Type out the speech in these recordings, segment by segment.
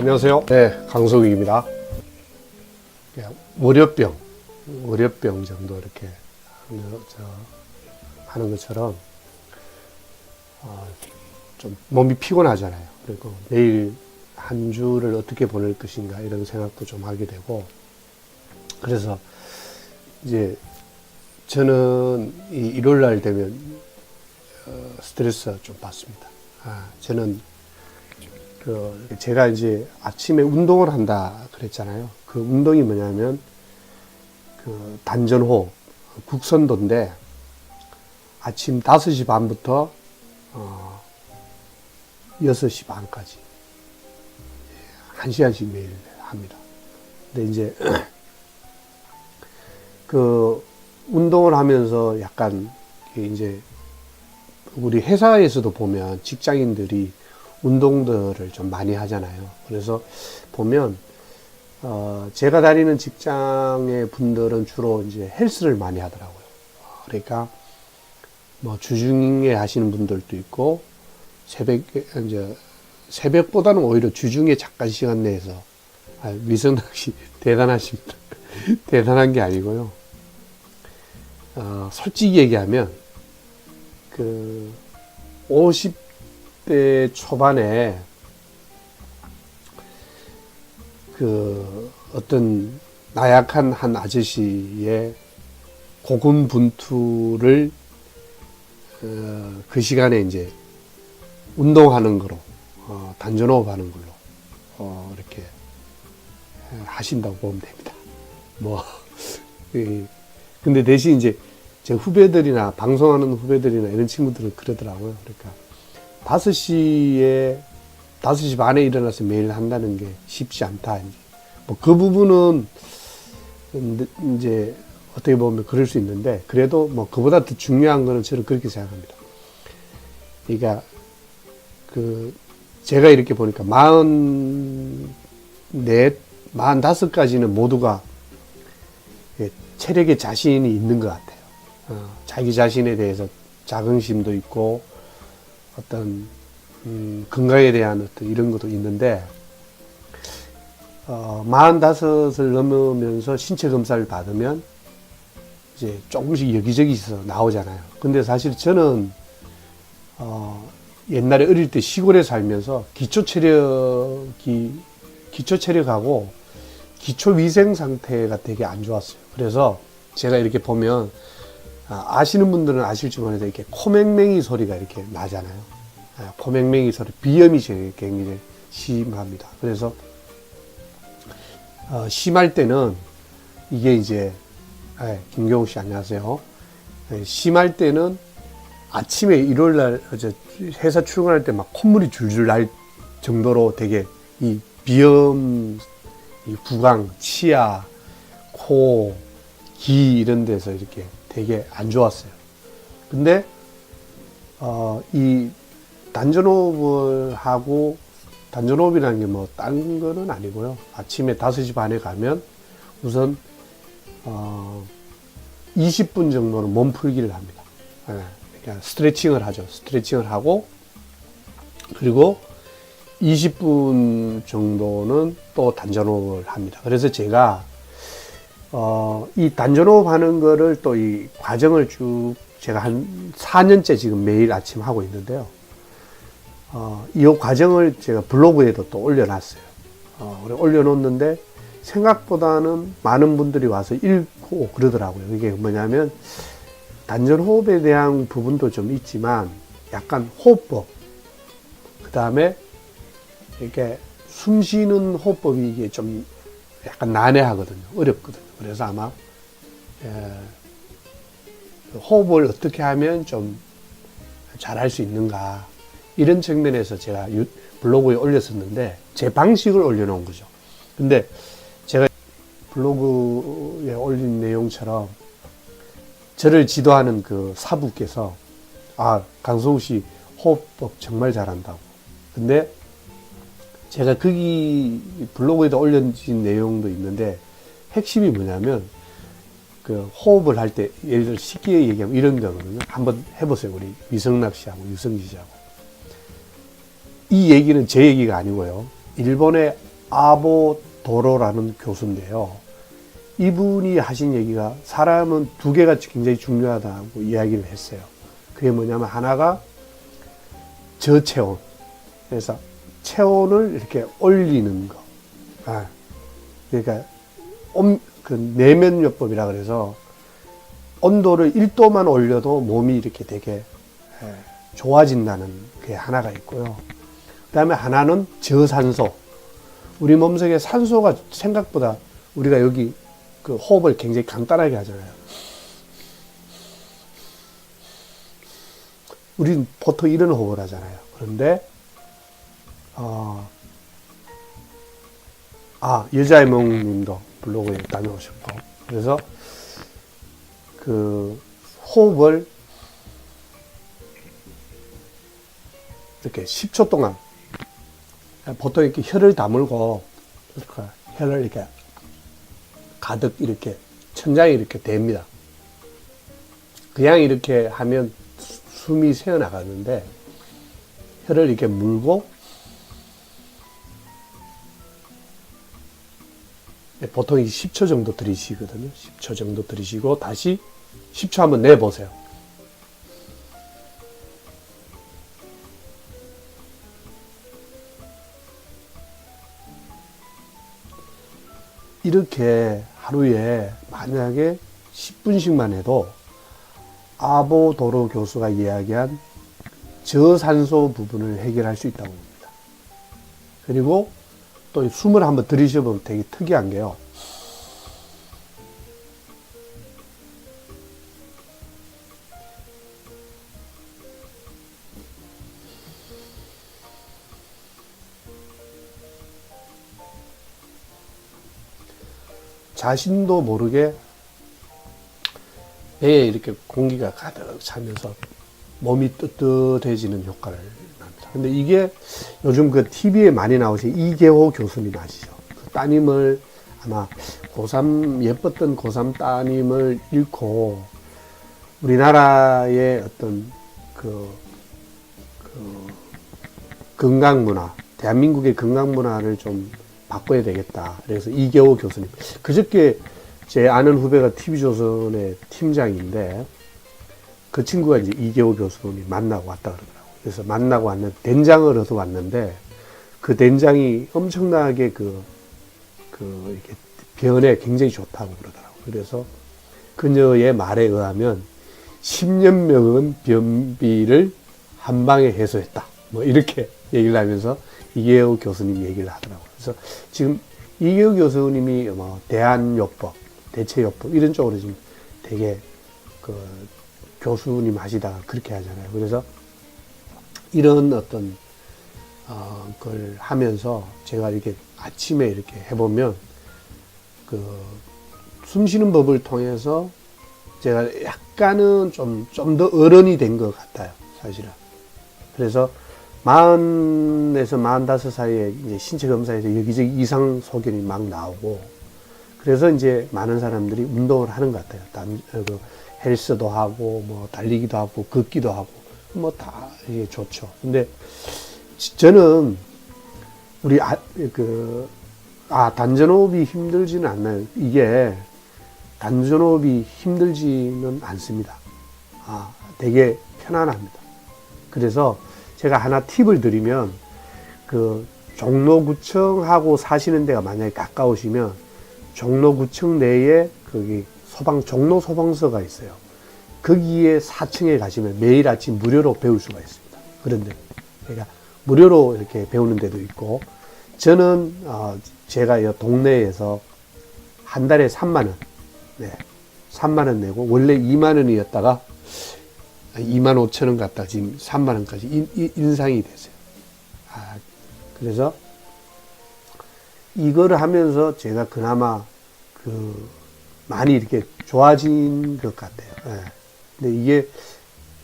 안녕하세요. 네, 강석익입니다. 월요병 정도 이렇게 하는 것처럼 좀 몸이 피곤하잖아요. 그리고 내일 한 주를 어떻게 보낼 것인가 이런 생각도 좀 하게 되고, 그래서 이제 저는 이 일요일 날 되면 스트레스 좀 받습니다. 저는 제가 이제 아침에 운동을 한다 그랬잖아요. 그 운동이 뭐냐면 단전호흡, 국선도인데 아침 5시 반부터 6시 반까지 1시간씩 매일 합니다. 근데 이제 그 운동을 하면서 약간 이제 우리 회사에서도 보면 직장인들이 운동들을 좀 많이 하잖아요. 그래서 보면 제가 다니는 직장의 분들은 주로 이제 헬스를 많이 하더라고요. 그러니까 뭐 주중에 하시는 분들도 있고 새벽보다는 오히려 주중에 잠깐 시간 내서 위성락 씨 대단하십니다. 대단한 게 아니고요. 솔직히 얘기하면 50대 초반에 어떤 나약한 한 아저씨의 고군분투를 그 시간에 이제 운동하는 거로 단전호흡 하는 걸로 이렇게 하신다고 보면 됩니다. 근데 대신 이제 제 후배들이나 방송하는 후배들이나 이런 친구들은 그러더라고요. 그러니까 5시 반에 일어나서 매일 한다는 게 쉽지 않다. 그 부분은 이제 어떻게 보면 그럴 수 있는데, 그래도 그보다 더 중요한 거는 저는 그렇게 생각합니다. 그러니까 제가 이렇게 보니까 45까지는 모두가 체력에 자신이 있는 것 같아요. 자기 자신에 대해서 자긍심도 있고 어떤 건강에 대한 어떤 이런 것도 있는데 45을 넘으면서 신체 검사를 받으면 이제 조금씩 여기저기서 나오잖아요. 근데 사실 저는 옛날에 어릴 때 시골에 살면서 기초 체력하고 기초 위생 상태가 되게 안 좋았어요. 그래서 제가 이렇게 보면 아시는 분들은 아실지 모르겠는데 이렇게 코맹맹이 소리가 이렇게 나잖아요. 코맹맹이 소리, 비염이 굉장히 심합니다. 그래서 심할 때는 이게 이제 김경욱 씨 안녕하세요. 심할 때는 아침에 일요일 날 회사 출근할 때 막 콧물이 줄줄 날 정도로 되게 이 비염, 이 구강, 치아, 코, 귀 이런 데서 이렇게 되게 안 좋았어요. 근데 이 단전호흡을 하고, 단전호흡이라는 게 딴 거는 아니고요. 아침에 5시 반에 가면 우선 20분 정도는 몸풀기를 합니다. 그러니까 스트레칭을 하죠. 스트레칭을 하고, 그리고 20분 정도는 또 단전호흡을 합니다. 그래서 제가 이 단전호흡 하는 거를 또 이 과정을 쭉 제가 한 4년째 지금 매일 아침 하고 있는데요. 이 과정을 제가 블로그에도 또 올려놨어요. 올려놓는데 생각보다는 많은 분들이 와서 읽고 그러더라고요. 이게 뭐냐면 단전호흡에 대한 부분도 좀 있지만 약간 호흡법, 그 다음에 이렇게 숨 쉬는 호흡법이 이게 좀 약간 난해하거든요. 어렵거든요. 그래서 아마 호흡을 어떻게 하면 좀 잘할 수 있는가, 이런 측면에서 제가 블로그에 올렸었는데 제 방식을 올려놓은 거죠. 근데 제가 블로그에 올린 내용처럼 저를 지도하는 그 사부께서 강성욱 씨 호흡법 정말 잘한다고. 근데 제가 거기 블로그에도 올려진 내용도 있는데 핵심이 뭐냐면 호흡을 할 때 예를 들어 쉽게 얘기하면 이런 거거든요. 한번 해보세요. 우리 위성락 씨하고 유성지 씨하고. 이 얘기는 제 얘기가 아니고요. 일본의 아보도로라는 교수인데요. 이분이 하신 얘기가 사람은 두 개가 굉장히 중요하다고 이야기를 했어요. 그게 뭐냐면 하나가 저체온. 그래서 체온을 이렇게 올리는 거. 그러니까 그 내면요법이라 그래서 온도를 1도만 올려도 몸이 이렇게 되게 좋아진다는 게 하나가 있고요. 그 다음에 하나는 저산소. 우리 몸속에 산소가 생각보다 우리가 여기 그 호흡을 굉장히 간단하게 하잖아요. 우리는 보통 이런 호흡을 하잖아요. 그런데 여자의 몽님도 블로그에 다녀오셨고, 그래서 그 호흡을 이렇게 10초 동안 보통 이렇게 혀를 다물고 혀를 이렇게 가득 이렇게 천장에 이렇게 댑니다. 그냥 이렇게 하면 숨이 새어나가는데 혀를 이렇게 물고 보통 10초 정도 들이쉬거든요. 10초 정도 들이쉬고 다시 10초 한번 내보세요. 이렇게 하루에 만약에 10분씩만 해도 아보도로 교수가 이야기한 저산소 부분을 해결할 수 있다고 봅니다. 그리고 또 숨을 한번 들이쉬어보면 되게 특이한 게요. 자신도 모르게 배에 이렇게 공기가 가득 차면서 몸이 뜨뜻해지는 효과를 납니다. 근데 이게 요즘 그 TV에 많이 나오신 이계호 교수님 아시죠? 그 따님을 아마 고3, 예뻤던 고3 따님을 잃고 우리나라의 어떤 건강문화, 대한민국의 건강문화를 좀 바꿔야 되겠다. 그래서 이계호 교수님. 그저께 제 아는 후배가 TV조선의 팀장인데 그 친구가 이제 이계호 교수님이 만나고 왔다 그러더라고요. 그래서 만나고 왔는데 된장을 얻어 왔는데 그 된장이 엄청나게 이렇게 변에 굉장히 좋다고 그러더라고요. 그래서 그녀의 말에 의하면 10년 먹은 변비를 한 방에 해소했다. 뭐 이렇게 얘기를 하면서 이계호 교수님 얘기를 하더라고요. 그래서 지금 이계호 교수님이 뭐 대한요법, 대체요법 이런 쪽으로 지금 되게 교수님 하시다가 그렇게 하잖아요. 그래서 이런 어떤 걸 하면서 제가 이렇게 아침에 이렇게 해보면 숨 쉬는 법을 통해서 제가 약간은 좀 더 어른이 된 것 같아요, 사실은. 그래서 40에서 45 사이에 이제 신체 검사에서 여기저기 이상 소견이 막 나오고, 그래서 이제 많은 사람들이 운동을 하는 것 같아요. 헬스도 하고, 뭐, 달리기도 하고, 걷기도 하고, 뭐, 다 이게 좋죠. 근데 저는 단전호흡이 힘들지는 않나요? 이게 단전호흡이 힘들지는 않습니다. 되게 편안합니다. 그래서 제가 하나 팁을 드리면, 종로구청하고 사시는 데가 만약에 가까우시면, 종로구청 내에 종로 소방서가 있어요. 거기에 4층에 가시면 매일 아침 무료로 배울 수가 있습니다. 그런데, 그러니까 무료로 이렇게 배우는 데도 있고, 저는, 제가 이 동네에서 한 달에 3만원, 3만원 내고, 원래 2만원이었다가 2만 5천원 갔다 지금 3만원까지 인상이 됐어요. 그래서 이거를 하면서 제가 그나마 많이 이렇게 좋아진 것 같아요. 근데 이게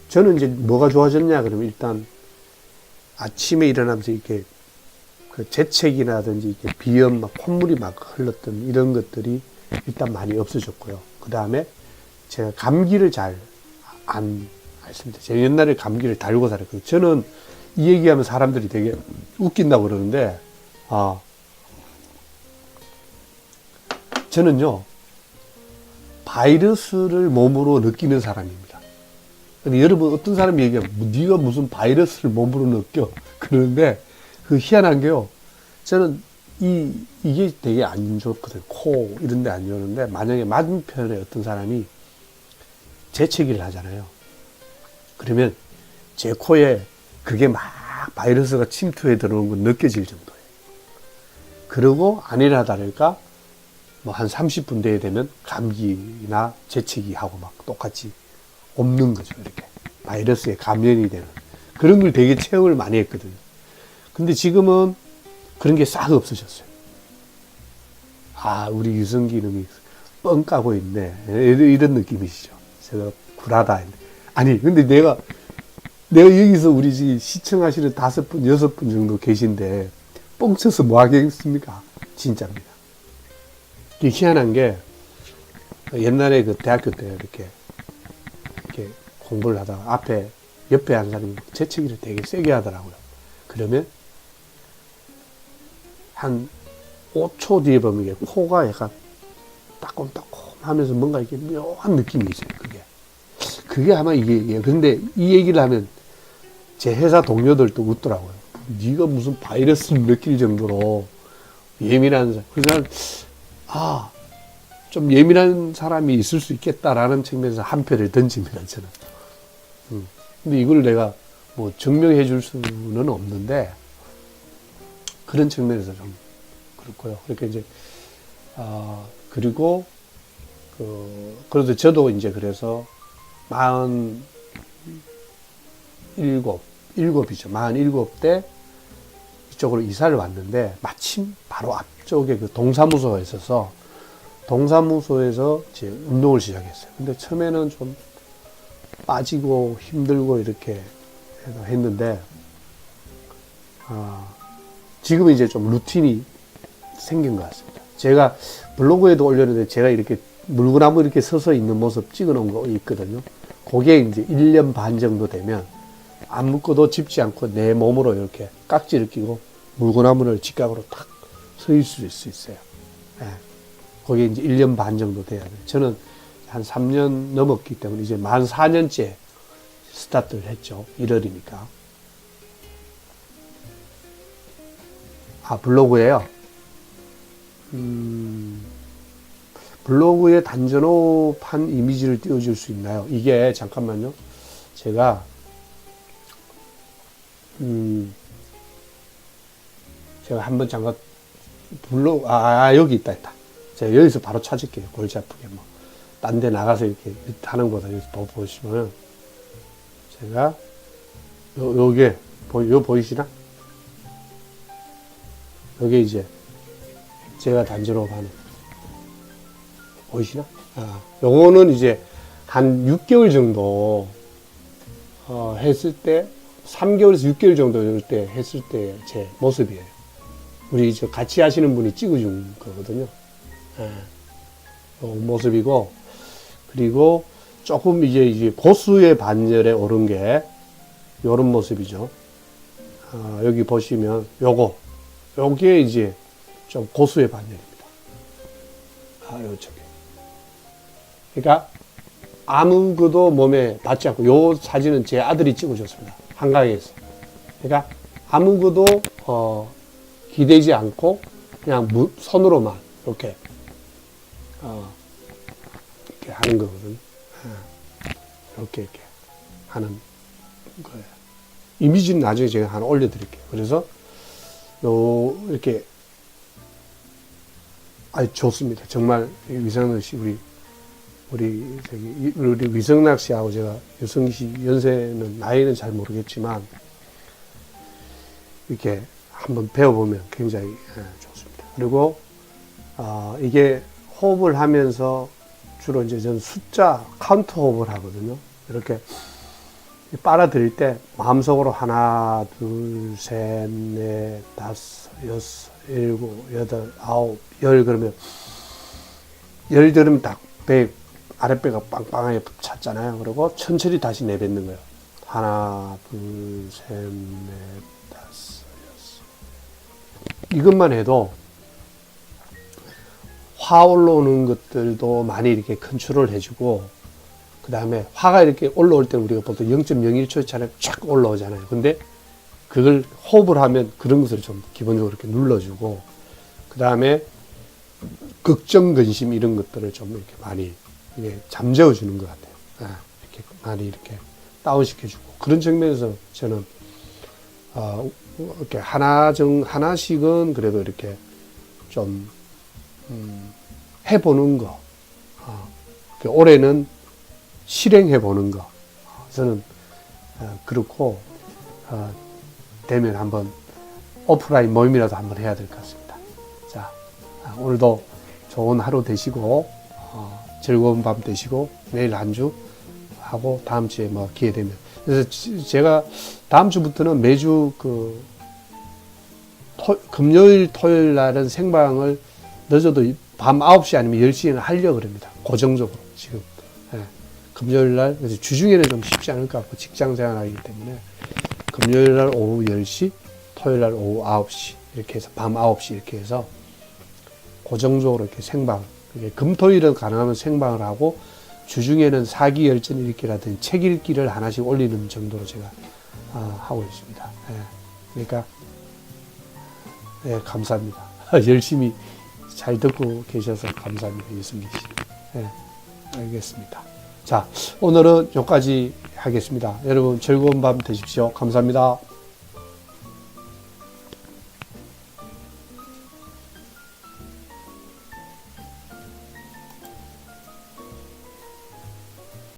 저는 이제 뭐가 좋아졌냐 그러면 일단 아침에 일어나면서 이렇게 재채기라든지 이렇게 비염 막 콧물이 막 흘렀던 이런 것들이 일단 많이 없어졌고요. 그 다음에 제가 감기를 잘 안 앓습니다. 제가 옛날에 감기를 달고 살았거든요. 저는 이 얘기하면 사람들이 되게 웃긴다고 그러는데, 저는요, 바이러스를 몸으로 느끼는 사람입니다. 근데 여러분, 어떤 사람이 얘기하면, 네가 무슨 바이러스를 몸으로 느껴? 그러는데, 그 희한한 게요, 저는 이게 되게 안 좋거든요. 코, 이런 데 안 좋은데, 만약에 맞은편에 어떤 사람이 재채기를 하잖아요. 그러면 제 코에 그게 막 바이러스가 침투해 들어오는 건 느껴질 정도예요. 그리고 아니라 다를까, 뭐 한 30분 돼야 되면 감기나 재채기하고 막 똑같이 없는 거죠. 이렇게. 바이러스에 감염이 되는. 그런 걸 되게 체험을 많이 했거든요. 근데 지금은 그런 게 싹 없어졌어요. 아, 우리 유성기 놈이 뻥 까고 있네. 이런 느낌이시죠. 제가 굴하다. 아니, 근데 내가 여기서 우리 지금 시청하시는 5분, 6분 정도 계신데, 뻥쳐서 뭐 하겠습니까? 진짜입니다. 이게 희한한 게, 옛날에 그 대학교 때 이렇게 공부를 하다가 옆에 한 사람이 재채기를 되게 세게 하더라고요. 그러면 한 5초 뒤에 보면 이게 코가 약간 따끔따끔 하면서 뭔가 이렇게 묘한 느낌이 있어요. 그게 아마 이게, 그런데 이 얘기를 하면 제 회사 동료들도 웃더라고요. 네가 무슨 바이러스를 느낄 정도로 예민한 사람. 그래서 좀 예민한 사람이 있을 수 있겠다라는 측면에서 한 표를 던집니다, 저는. 근데 이걸 내가 뭐 증명해 줄 수는 없는데, 그런 측면에서 좀 그렇고요. 그러니까 이제, 그리고, 그래도 저도 이제 그래서 47때 이쪽으로 이사를 왔는데, 마침 바로 앞쪽에 그 동사무소가 있어서, 동사무소에서 이제 운동을 시작했어요. 근데 처음에는 좀 빠지고 힘들고 이렇게 했는데, 지금은 이제 좀 루틴이 생긴 것 같습니다. 제가 블로그에도 올렸는데, 제가 이렇게 물구나무 이렇게 서서 있는 모습 찍어 놓은 거 있거든요. 그게 이제 1년 반 정도 되면 아무것도 짚지 않고 내 몸으로 이렇게 깍지를 끼고 물구나무를 직각으로 탁 서 있을 수 있어요. 예. 그게 이제 1년 반 정도 돼야 돼요. 저는 한 3년 넘었기 때문에 이제 만 4년째 스타트를 했죠. 1월이니까. 블로그에요. 블로그에 단전호판 이미지를 띄워줄 수 있나요? 이게, 잠깐만요. 제가, 제가 한번 잠깐, 여기 있다. 제가 여기서 바로 찾을게요. 골치 아프게. 뭐, 딴 데 나가서 이렇게 하는 거다. 여기서 보시면, 제가, 요게, 보이시나? 요게 이제, 제가 단전호흡 하는, 보이시나? 요거는 이제, 한 6개월 정도, 했을 때, 3개월에서 6개월 정도 때 했을 때 제 모습이에요. 우리 같이 하시는 분이 찍어준 거거든요. 모습이고, 그리고 조금 이제 고수의 반열에 오른 게 요런 모습이죠. 여기 보시면 요게 이제 좀 고수의 반열입니다. 요쪽에. 그러니까 아무것도 몸에 받지 않고, 요 사진은 제 아들이 찍어줬습니다. 한강에서. 그러니까 아무것도 기대지 않고 그냥 손으로만 이렇게 하는 거거든요. 이렇게 하는 거예요. 이미지는 나중에 제가 하나 올려드릴게요. 그래서 이렇게 아주 좋습니다. 정말 위성락 씨, 우리 위성락 씨하고 제가 유성기 씨 연세는, 나이는 잘 모르겠지만 이렇게 한번 배워보면 굉장히 좋습니다. 그리고 이게 호흡을 하면서 주로 이제 저는 숫자 카운트 호흡을 하거든요. 이렇게 빨아들일 때 마음속으로 하나, 둘, 셋, 넷, 다섯, 여섯, 일곱, 여덟, 아홉, 열, 그러면 열 들으면 딱 아랫배가 빵빵하게 찼잖아요. 그리고 천천히 다시 내뱉는 거예요. 하나, 둘, 셋, 넷, 다섯, 여섯. 이것만 해도 화 올라오는 것들도 많이 이렇게 컨트롤 해주고, 그 다음에 화가 이렇게 올라올 때 우리가 보통 0.01초차례 쫙 올라오잖아요. 근데 그걸 호흡을 하면 그런 것을 좀 기본적으로 이렇게 눌러주고, 그 다음에 걱정, 근심 이런 것들을 좀 이렇게 많이 이게 잠재워주는 것 같아요. 이렇게 많이 이렇게 다운시켜주고, 그런 측면에서 저는 이렇게 하나씩은 그래도 이렇게 좀 해보는 거, 올해는 실행해보는 거, 저는 그렇고 되면 한번 오프라인 모임이라도 한번 해야 될 것 같습니다. 자, 오늘도 좋은 하루 되시고 즐거운 밤 되시고 내일 한 주 하고 다음 주에 뭐 기회 되면, 그래서 제가 다음 주부터는 매주 금요일 토요일 날은 생방을 늦어도 밤 9시 아니면 10시에는 하려고 합니다. 고정적으로 지금. 금요일 날, 그래서 주중에는 좀 쉽지 않을 것 같고 직장 생활하기 때문에 금요일 날 오후 10시, 토요일 날 오후 9시 이렇게 해서 밤 9시 이렇게 해서 고정적으로 이렇게 생방, 금토일은 가능하면 생방을 하고 주중에는 사기 열전 읽기라든지 책 읽기를 하나씩 올리는 정도로 제가 하고 있습니다. 그러니까 감사합니다. 열심히 잘 듣고 계셔서 감사합니다. 유승기 씨. 알겠습니다. 자, 오늘은 여기까지 하겠습니다. 여러분 즐거운 밤 되십시오. 감사합니다.